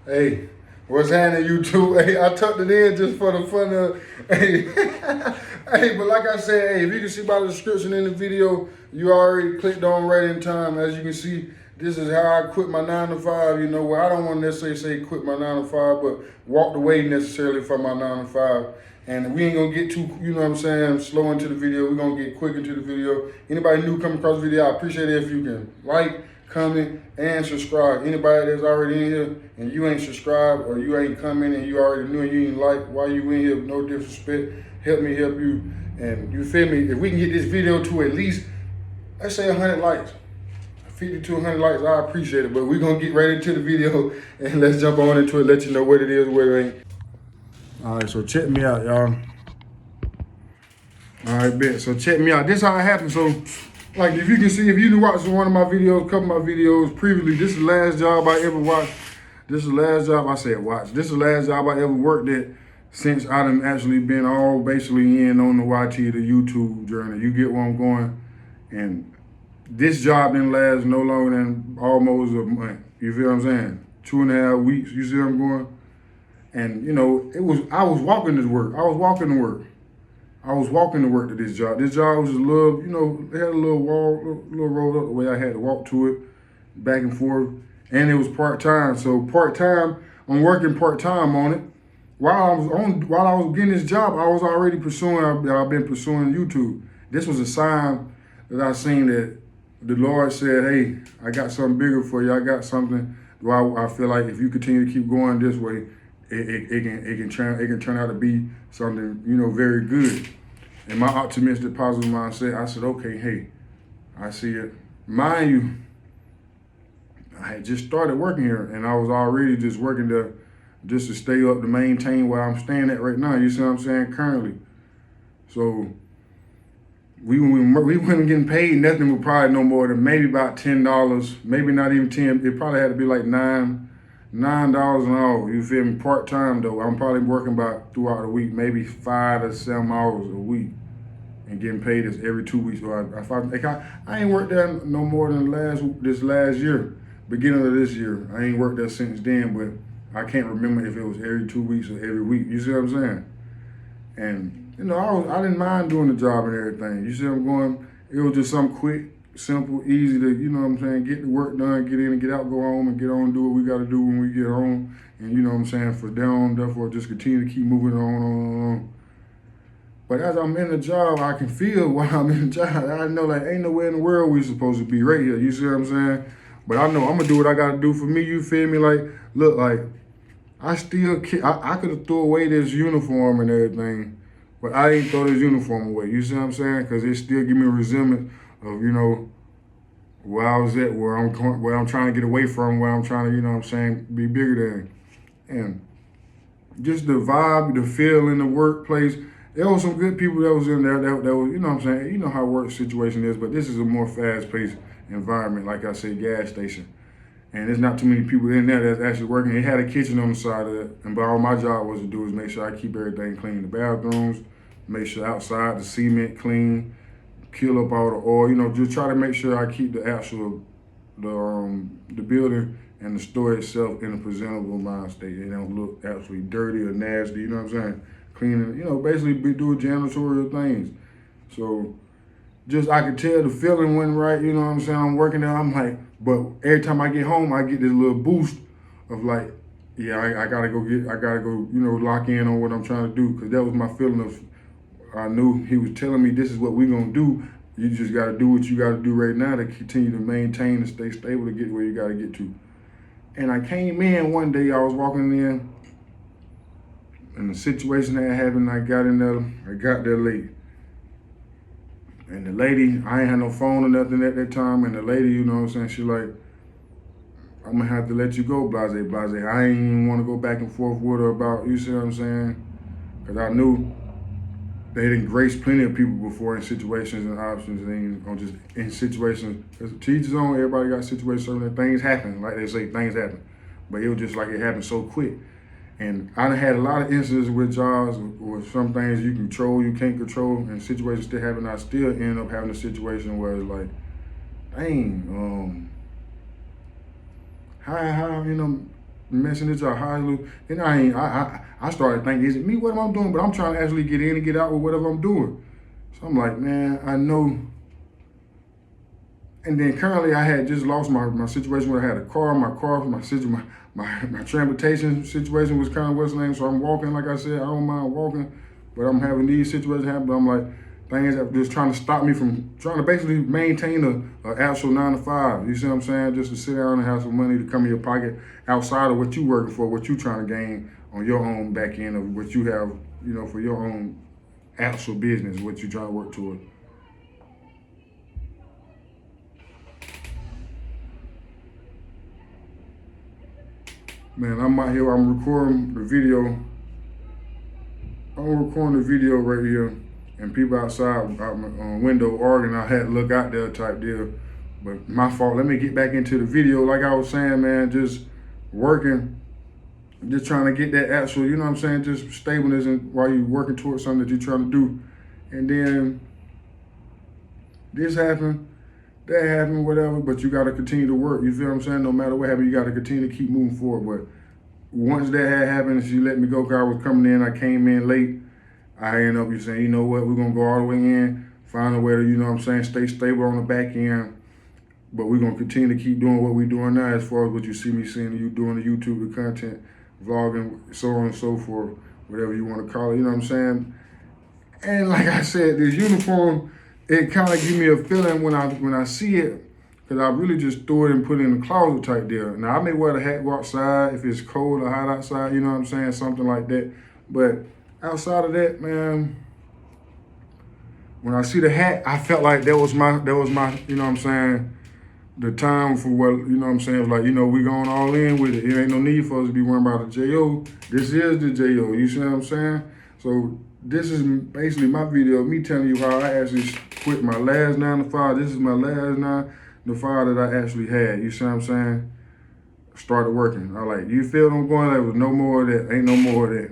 Hey, what's happening, YouTube? Hey, I tucked it in just for the fun of. Hey, hey, but like I said, hey, if you can see by the description in the video, you already clicked on right in time. As you can see, this is how I quit my 9 to 5. You know, where I don't want to necessarily say quit my 9 to 5, but walked away necessarily from my 9 to 5. And we ain't gonna get too, you know what I'm saying, slow into the video. We're gonna get quick into the video. Anybody new coming across the video, I appreciate it if you can like, comment, and subscribe. Anybody that's already in here and you ain't subscribed or you ain't coming and you already knew and you ain't like, why you in here, no disrespect, help me help you. And you feel me? If we can get this video to at least, let's say 100 likes, 50 to 100 likes, I appreciate it. But we're gonna get right into the video and let's jump on into it, let you know what it is, what it ain't. All right, so check me out, y'all. All right, bet. So check me out. This how it happened. So, like, if you can see, if you watched one of my videos, a couple of my videos previously, this is the last job I ever watched. This is the last job I said watch. This is the last job I ever worked at since I done actually been all basically in on the YT, the YouTube journey. You get where I'm going? And this job didn't last no longer than almost a month. You feel what I'm saying? 2.5 weeks. You see where I'm going? And you know, I was walking to work. I was walking to work. I was walking to work to this job. This job was just a little, you know, it had a little wall, little rolled up the way I had to walk to it, back and forth. And it was part-time. So part-time, I'm working part-time on it. While I was getting this job, I was already pursuing, I've been pursuing YouTube. This was a sign that I seen that the Lord said, hey, I got something bigger for you. I got something where I feel like if you continue to keep going this way, it can turn out to be something, you know, very good. And my optimistic, positive mindset, I said, okay, hey, I see it. Mind you, I had just started working here, and I was already just working just to stay up to maintain where I'm staying at right now. You see what I'm saying? Currently, so we weren't getting paid nothing, but probably no more than maybe about $10, maybe not even 10. It probably had to be like $9 an hour. You feel me? Part time though. I'm probably working about throughout the week, maybe 5 to 7 hours a week, and getting paid this every 2 weeks. So I ain't worked there no more than this last year, beginning of this year. I ain't worked there since then, but I can't remember if it was every 2 weeks or every week. You see what I'm saying? And you know, I didn't mind doing the job and everything. You see what I'm going? It was just something quick, simple, easy to, you know what I'm saying, get the work done, get in and get out, go home and get on, do what we got to do when we get home. And you know what I'm saying, for down, therefore just continue to keep moving on. But as I'm in the job, I can feel while I'm in the job. I know like ain't nowhere in the world we supposed to be right here. You see what I'm saying? But I know I'm gonna do what I gotta do for me. You feel me? Like, look, like I could have threw away this uniform and everything, but I ain't throw this uniform away. You see what I'm saying? Because it still give me a resemblance of, you know, where I was at, where I'm trying to get away from, where I'm trying to, you know what I'm saying, be bigger than. And just the vibe, the feel in the workplace. There was some good people that was in there that was, you know what I'm saying, you know how work situation is, but this is a more fast-paced environment, like I said, gas station. And there's not too many people in there that's actually working. It had a kitchen on the side of it, and all my job was to do is make sure I keep everything clean. The bathrooms, make sure outside the cement clean, kill up all the oil, you know, just try to make sure I keep the building and the store itself in a presentable mind state. It don't look absolutely dirty or nasty, you know what I'm saying? Cleaning, you know, basically doing janitorial things. So just I could tell the feeling went right, you know what I'm saying? I'm working there, I'm like, but every time I get home, I get this little boost of like, yeah, I gotta go, you know, lock in on what I'm trying to do. Cause that was my feeling of, I knew he was telling me this is what we're gonna do. You just gotta do what you gotta do right now to continue to maintain and stay stable to get where you gotta get to. And I came in one day, I was walking in, and the situation that happened, I got there late. And the lady, I ain't had no phone or nothing at that time, and the lady, you know what I'm saying, she like, I'm gonna have to let you go, blase. I ain't even wanna go back and forth with her about, you see what I'm saying? Cause I knew they didn't grace plenty of people before in situations and options, and just in situations, cause to each his own, everybody got situations, so that things happen, like they say, things happen. But it was just like it happened so quick. And I done had a lot of instances with jobs with some things you control, you can't control, and situations still happen. I still end up having a situation where it's like, dang, how, you know, messing this up, how I look. Then I started thinking, is it me? What am I doing? But I'm trying to actually get in and get out with whatever I'm doing. So I'm like, man, I know. And then currently I had just lost my situation where I had a car, my transportation situation was kind of what's the name. So I'm walking, like I said, I don't mind walking, but I'm having these situations happen. But I'm like, things that just trying to stop me from trying to basically maintain a actual 9 to 5. You see what I'm saying? Just to sit down and have some money to come in your pocket outside of what you working for, what you trying to gain on your own back end of what you have, for your own actual business, what you trying to work toward. Man, I'm out here, I'm recording the video. I'm recording the video right here, and people outside out my window arguing. I had to look out there type deal, but my fault. Let me get back into the video. Like I was saying, man, just working, just trying to get that actual, just stableness while you're working towards something that you're trying to do. And then this happened, that happened, whatever, but you got to continue to work. You feel what I'm saying? No matter what happened, you got to continue to keep moving forward. But once that had happened, she let me go because I was coming in. I came in late. I ended up saying, you know what, we're going to go all the way in, find a way to, stay stable on the back end. But we're going to continue to keep doing what we're doing now as far as what you see me seeing you doing the YouTube, the content, vlogging, so on and so forth, whatever you want to call it, you know what I'm saying? And like I said, this uniform, it kind of gives me a feeling when I see it, because I really just threw it and put it in the closet type deal. Now, I may wear the hat, go outside if it's cold or hot outside, you know what I'm saying, something like that. But outside of that, man, when I see the hat, I felt like that was my, the time for what, it was like, we going all in with it. It ain't no need for us to be worrying about the J.O. This is the J.O., you see what I'm saying? So this is basically my video of me telling you how I actually quit my last 9 to 5. This is my last 9 to 5 that I actually had, you see what I'm saying? Started working. I like, you feel what I'm going? There was no more of that, ain't no more of that.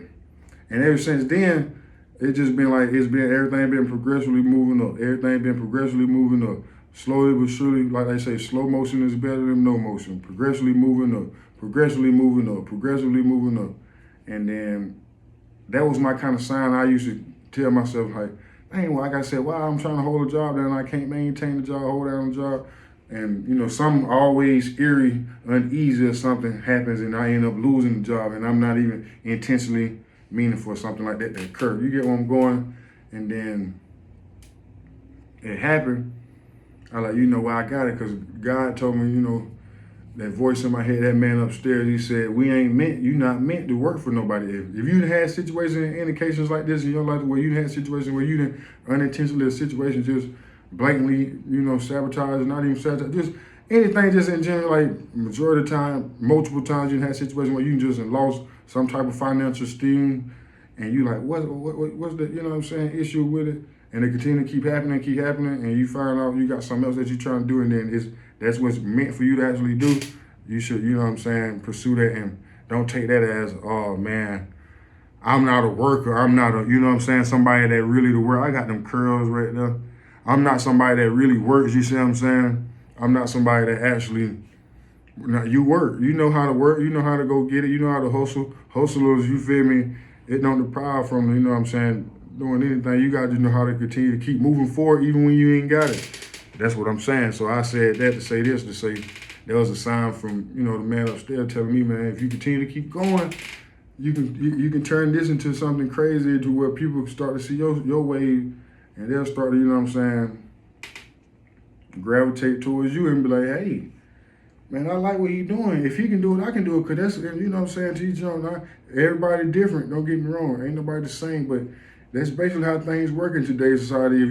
And ever since then, it just been like, everything been progressively moving up. Everything been progressively moving up. Slowly but surely, like they say, slow motion is better than no motion. Progressively moving up, progressively moving up, progressively moving up. And then that was my kind of sign I used to tell myself, like, dang, like I said, wow, I'm trying to hold a job down, I can't maintain the job, hold down the job. And, some always eerie, uneasy or something happens and I end up losing the job and I'm not even intentionally meaning for something like that to occur. You get where I'm going? And then it happened. I like, well, I got it because God told me, that voice in my head, that man upstairs, he said, you're not meant to work for nobody. If you had situations and indications like this in your life where you had situations where you didn't unintentionally, a situation just blatantly, sabotage, not even sabotage, just anything just in general, like majority of the time, multiple times you had situations where you just lost some type of financial steam and you like, what's the, issue with it? And it continue to keep happening, and you find out you got something else that you're trying to do, and then that's what's meant for you to actually do. You should, pursue that and don't take that as, oh man, I'm not a worker. I'm not somebody that really to work. I got them curls right there. I'm not somebody that really works, you see what I'm saying? I'm not somebody that actually, you work. You know how to work. You know how to go get it. You know how to hustle. Hustlers, you feel me? It don't deprive from, doing anything. You got to know how to continue to keep moving forward even when you ain't got it. That's what I'm saying. So I said that to say this, to say there was a sign from, the man upstairs telling me, man, if you continue to keep going, you can turn this into something crazy to where people start to see your wave and they'll start to, gravitate towards you and be like, hey, man, I like what he's doing. If he can do it, I can do it. Because that's, to each other. Everybody different, don't get me wrong. Ain't nobody the same, but that's basically how things work in today's society. If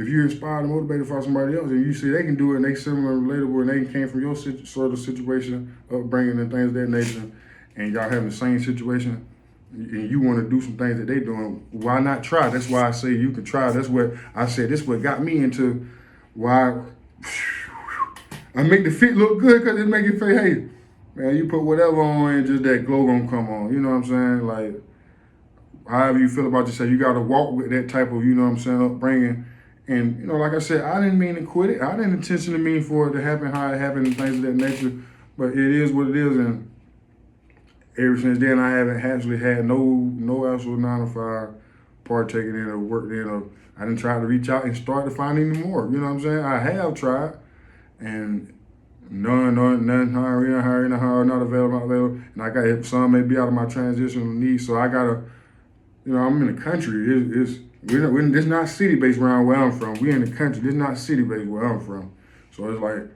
you're inspired and motivated for somebody else and you see they can do it and they similar and relatable and they came from your sort of situation, upbringing and things of that nature, and y'all having the same situation, and you want to do some things that they doing, why not try? That's why I say you can try. That's what I said. This is what got me into why I make the fit look good, because it make you feel, hey, man, you put whatever on and just that glow gonna come on. You know what I'm saying? Like, however you feel about yourself, you got to walk with that type of, upbringing. And, like I said, I didn't mean to quit it. I didn't intentionally mean for it to happen how it happened and things of that nature. But it is what it is. And ever since then, I haven't actually had no actual 9 to 5 partaking in or worked in or I didn't try to reach out and start to find any more. You know what I'm saying? I have tried, and none hiring, not available. And I got some may be out of my transitional needs, so I gotta, I'm in the country. It's not city based around where I'm from. We in the country. This not city based where I'm from. So it's like,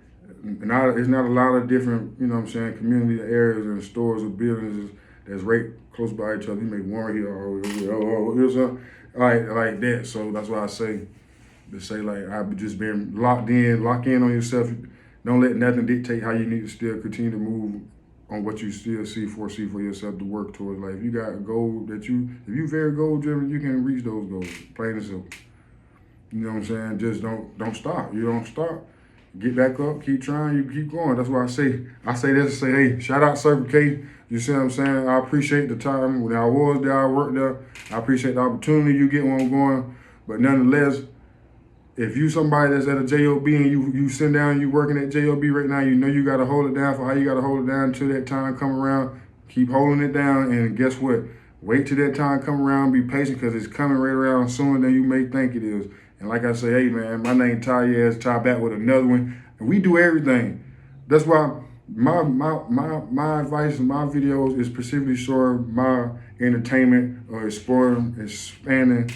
it's not a lot of different, community areas and stores or buildings that's right close by each other. You make one here, like that. So that's why I say, I've just been lock in on yourself. Don't let nothing dictate how you need to still continue to move on what you still foresee for yourself to work towards. Like if you got a goal if you very goal driven, you can reach those goals. Plain and simple. You know what I'm saying? Just don't stop. You don't stop. Get back up, keep trying, you keep going. That's why I say this to say, hey, shout out Circle K. You see what I'm saying? I appreciate the time when I was there, I worked there. I appreciate the opportunity you get when I'm going. But nonetheless, if you somebody that's at a JOB and you sit down, you working at JOB right now, you know you got to hold it down for how you got to hold it down until that time come around. Keep holding it down, and guess what? Wait till that time come around. Be patient because it's coming right around sooner than you may think it is. And like I say, hey man, my name Ty Yaz, Ty back with another one, and we do everything. That's why my advice in my videos is specifically showing my entertainment or expanding,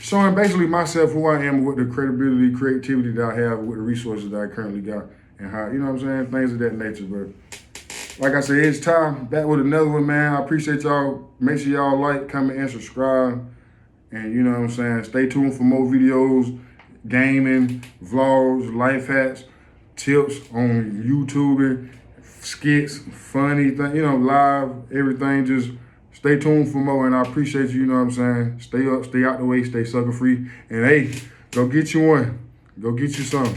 showing basically myself who I am with the credibility, creativity that I have with the resources that I currently got, and how, you know what I'm saying, things of that nature. But like I said, it's time back with another one, man. I appreciate y'all. Make sure y'all like, comment, and subscribe. And you know what I'm saying? Stay tuned for more videos, gaming, vlogs, life hacks, tips on YouTube, skits, funny thing, live, everything. Just stay tuned for more. And I appreciate you, you know what I'm saying? Stay up, stay out the way, stay sucker free. And hey, go get you one. Go get you some.